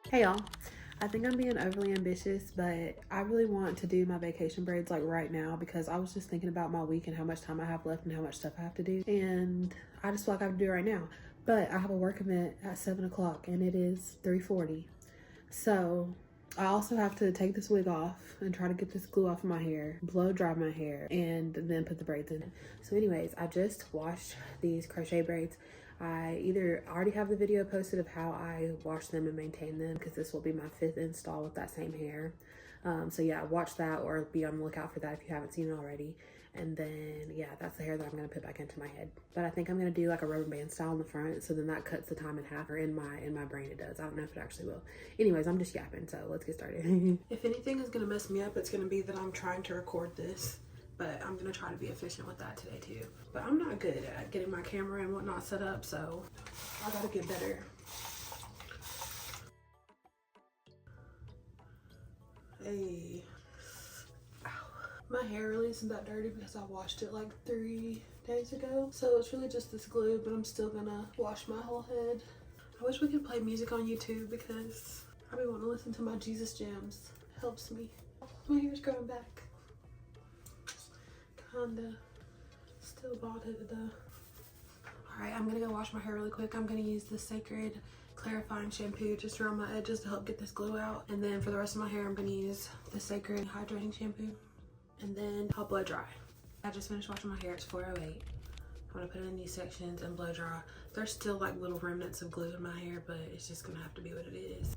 Hey y'all, I think I'm being overly ambitious, but I really want to do my vacation braids like right now because I was just thinking about my week and how much time I have left and how much stuff I have to do. And I just feel like I have to do it right now. But I have a work event at 7 o'clock and it is 3:40. So I also have to take this wig off and try to get this glue off of my hair, blow dry my hair, and then put the braids in. So anyways, I just washed these crochet braids. I either already have the video posted of how I wash them and maintain them because this will be my 5th install with that same hair. So yeah, watch that or be on the lookout for that if you haven't seen it already. And then yeah, that's the hair that I'm gonna put back into my head. But I think I'm gonna do like a rubber band style in the front, so then that cuts the time in half. Or in my brain it does. I don't know if it actually will. Anyways, I'm just yapping, so let's get started. If anything is gonna mess me up, it's gonna be that I'm trying to record this. But I'm gonna try to be efficient with that today too. But I'm not good at getting my camera and whatnot set up, so I gotta get better. Hey. Ow. My hair really isn't that dirty because I washed it like 3 days ago. So it's really just this glue, but I'm still gonna wash my whole head. I wish we could play music on YouTube because I be wanting to listen to my Jesus jams. It helps me. My hair's growing back. Kinda. Still bald headed though. Alright, I'm gonna go wash my hair really quick. I'm gonna use the Sacred clarifying shampoo just around my edges to help get this glue out. And then for the rest of my hair, I'm gonna use the Sacred hydrating shampoo. And then I'll blow dry. I just finished washing my hair. It's 4:08. I'm gonna put it in these sections and blow dry. There's still like little remnants of glue in my hair, but it's just gonna have to be what it is.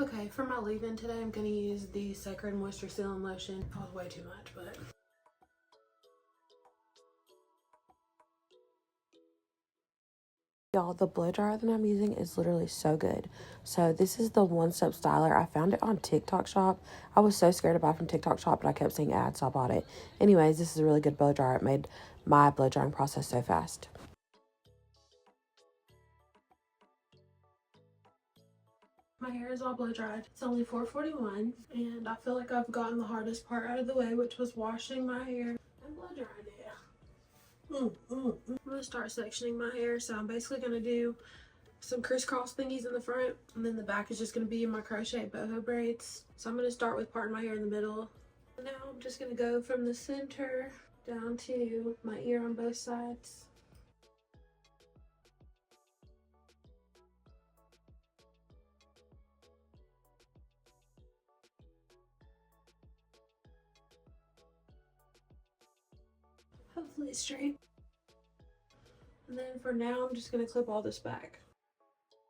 Okay, for my leave-in today, I'm gonna use the Sacred Moisture Sealing Lotion. That was way too much, but y'all, the blow dryer that I'm using is literally so good. So this is the One Step Styler. I found it on TikTok Shop. I was so scared to buy from TikTok Shop, but I kept seeing ads, so I bought it. Anyways, this is a really good blow dryer. It made my blow drying process so fast. My hair is all blow dried. It's only 4:41, and I feel like I've gotten the hardest part out of the way, which was washing my hair and blow drying it. I'm gonna start sectioning my hair, so I'm basically gonna do some crisscross thingies in the front, and then the back is just gonna be in my Crochet Boho braids. So I'm gonna start with parting my hair in the middle. And now I'm just gonna go from the center down to my ear on both sides. Hopefully it's straight. And then for now, I'm just gonna clip all this back.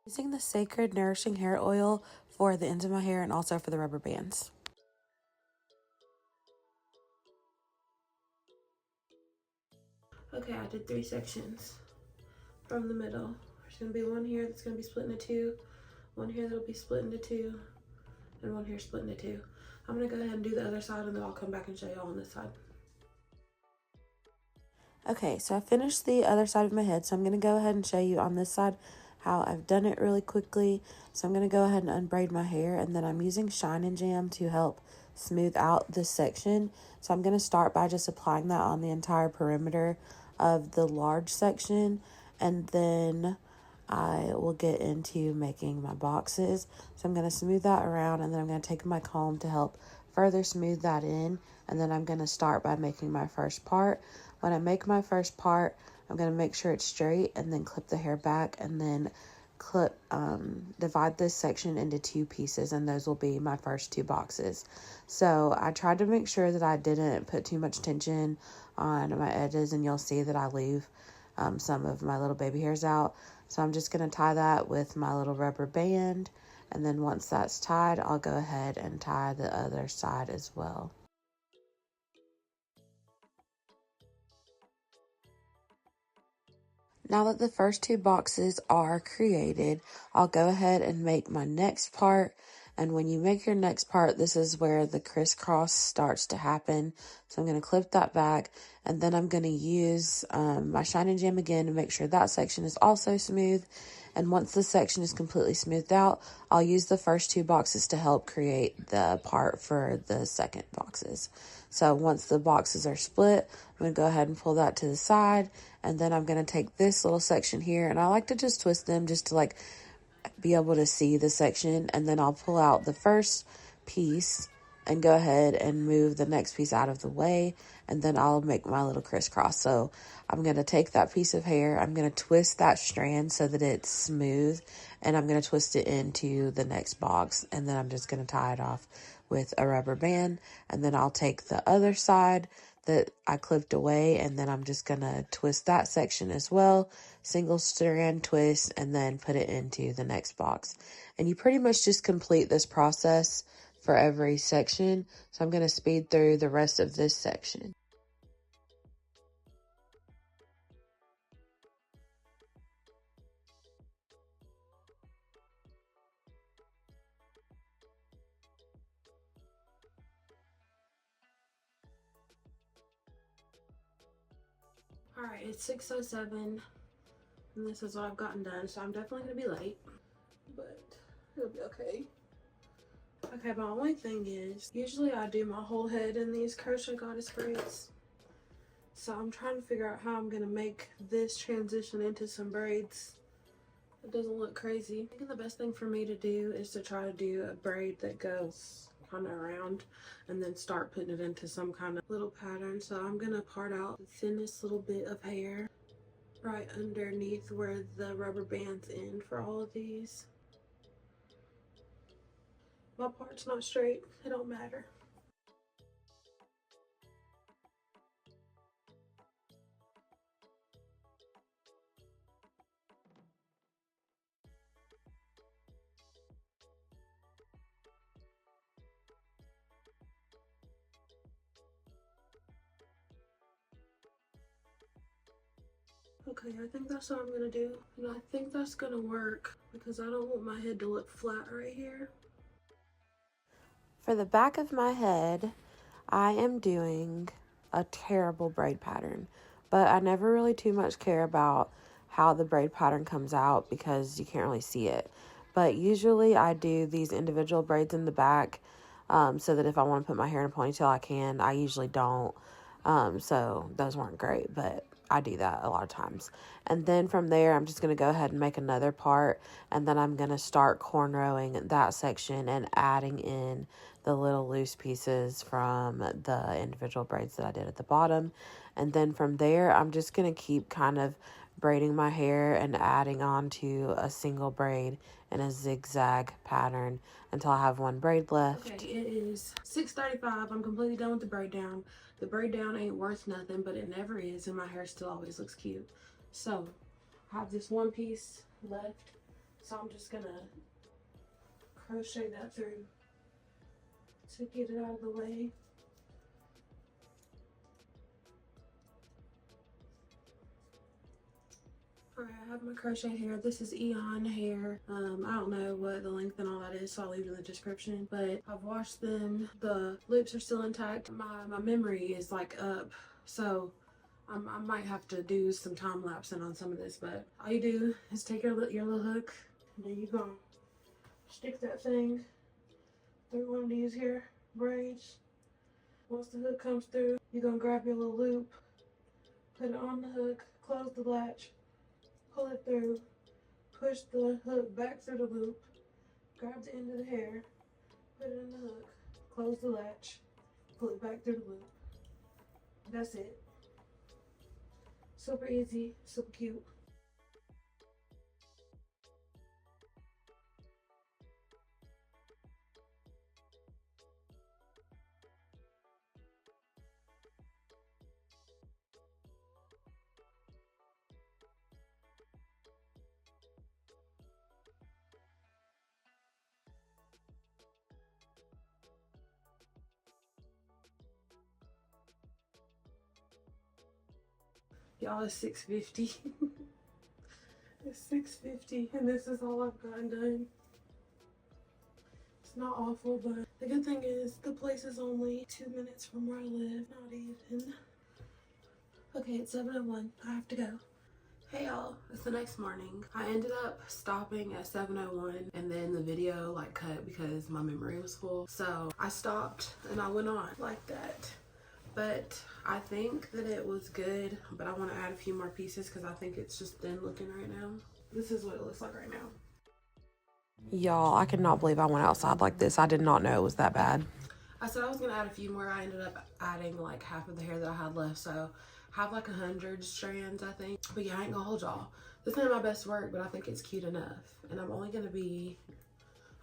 Using the Sacred Nourishing Hair Oil for the ends of my hair and also for the rubber bands. Okay, I did 3 sections from the middle. There's gonna be one here that's gonna be split into 2, one here that'll be split into 2, and one here split into 2. I'm gonna go ahead and do the other side, and then I'll come back and show y'all on this side. Okay, so I finished the other side of my head, so I'm going to go ahead and show you on this side how I've done it really quickly. So I'm going to go ahead and unbraid my hair, and then I'm using Shine and Jam to help smooth out this section. So I'm going to start by just applying that on the entire perimeter of the large section, and then I will get into making my boxes. So I'm going to smooth that around, and then I'm going to take my comb to help further smooth that in, and then I'm going to start by making my first part. When I make my first part, I'm going to make sure it's straight and then clip the hair back, and then divide this section into 2 pieces, and those will be my first 2 boxes. So I tried to make sure that I didn't put too much tension on my edges, and you'll see that I leave some of my little baby hairs out. So I'm just going to tie that with my little rubber band, and then once that's tied, I'll go ahead and tie the other side as well. Now that the first 2 boxes are created, I'll go ahead and make my next part. And when you make your next part, this is where the crisscross starts to happen. So I'm going to clip that back, and then I'm going to use my Shine and Jam again to make sure that section is also smooth. And once the section is completely smoothed out, I'll use the first 2 boxes to help create the part for the second boxes. So once the boxes are split, I'm going to go ahead and pull that to the side, and then I'm going to take this little section here, and I like to just twist them just to like be able to see the section, and then I'll pull out the first piece and go ahead and move the next piece out of the way, and then I'll make my little crisscross. So I'm going to take that piece of hair, I'm going to twist that strand so that it's smooth, and I'm going to twist it into the next box, and then I'm just going to tie it off with a rubber band, and then I'll take the other side that I clipped away, and then I'm just going to twist that section as well, single strand twist, and then put it into the next box. And you pretty much just complete this process for every section. So I'm going to speed through the rest of this section. Alright, it's 6:07 and this is what I've gotten done, so I'm definitely gonna be late, but it'll be okay. Okay, my only thing is, usually I do my whole head in these Crochet Goddess braids. So I'm trying to figure out how I'm gonna make this transition into some braids. It doesn't look crazy. I think the best thing for me to do is to try to do a braid that goes kind of around and then start putting it into some kind of little pattern. So I'm gonna part out the thinnest little bit of hair right underneath where the rubber bands end for all of these. My part's not straight, it don't matter. Okay, I think that's what I'm gonna do, and I think that's gonna work because I don't want my head to look flat right here. For the back of my head, I am doing a terrible braid pattern, but I never really too much care about how the braid pattern comes out because you can't really see it. But usually I do these individual braids in the back, so that if I want to put my hair in a ponytail, I can. I usually don't. So those weren't great, but I do that a lot of times. And then from there, I'm just going to go ahead and make another part, and then I'm going to start cornrowing that section and adding in the little loose pieces from the individual braids that I did at the bottom. And then from there, I'm just going to keep kind of braiding my hair and adding on to a single braid in a zigzag pattern until I have one braid left. Okay, it is 6:35. I'm completely done with the braid down. The braid down ain't worth nothing, but it never is, and my hair still always looks cute. So I have this one piece left, so I'm just gonna crochet that through to get it out of the way. Alright, I have my crochet hair. This is Eon hair. I don't know what the length and all that is, so I'll leave it in the description. But I've washed them. The loops are still intact. My memory is like up, so I might have to do some time lapsing on some of this. But all you do is take your little hook, and then you're gonna stick that thing through one of these here braids. Once the hook comes through, you're gonna grab your little loop, put it on the hook, close the latch, pull it through, push the hook back through the loop, grab the end of the hair, put it in the hook, close the latch, pull it back through the loop. That's it. Super easy, super cute. Y'all, it's 6:50. It's 6:50 and this is all I've gotten done. It's not awful, but the good thing is the place is only 2 minutes from where I live. Not even. Okay, it's 7:01. I have to go. Hey y'all, it's the next morning. I ended up stopping at 7:01 and then the video like cut because my memory was full. So I stopped and I went on like that. But I think that it was good, but I want to add a few more pieces because I think it's just thin looking right now. This is what it looks like right now. Y'all, I cannot believe I went outside like this. I did not know it was that bad. I said I was gonna add a few more. I ended up adding like half of the hair that I had left, so I have like 100 strands, I think. But yeah, I ain't gonna hold y'all. This ain't my best work, but I think it's cute enough. And I'm only gonna be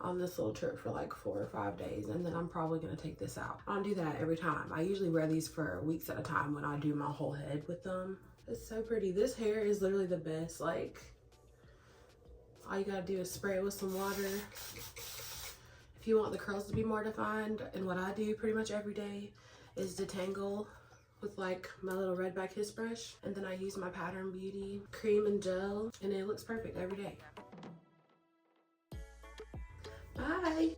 on this little trip for like 4 or 5 days, and then I'm probably gonna take this out. I don't do that every time. I usually wear these for weeks at a time when I do my whole head with them. It's so pretty. This hair is literally the best. Like, all you gotta do is spray it with some water. If you want the curls to be more defined, and what I do pretty much every day is detangle with like my little red back kiss brush, and then I use my Pattern Beauty cream and gel, and it looks perfect every day. Bye.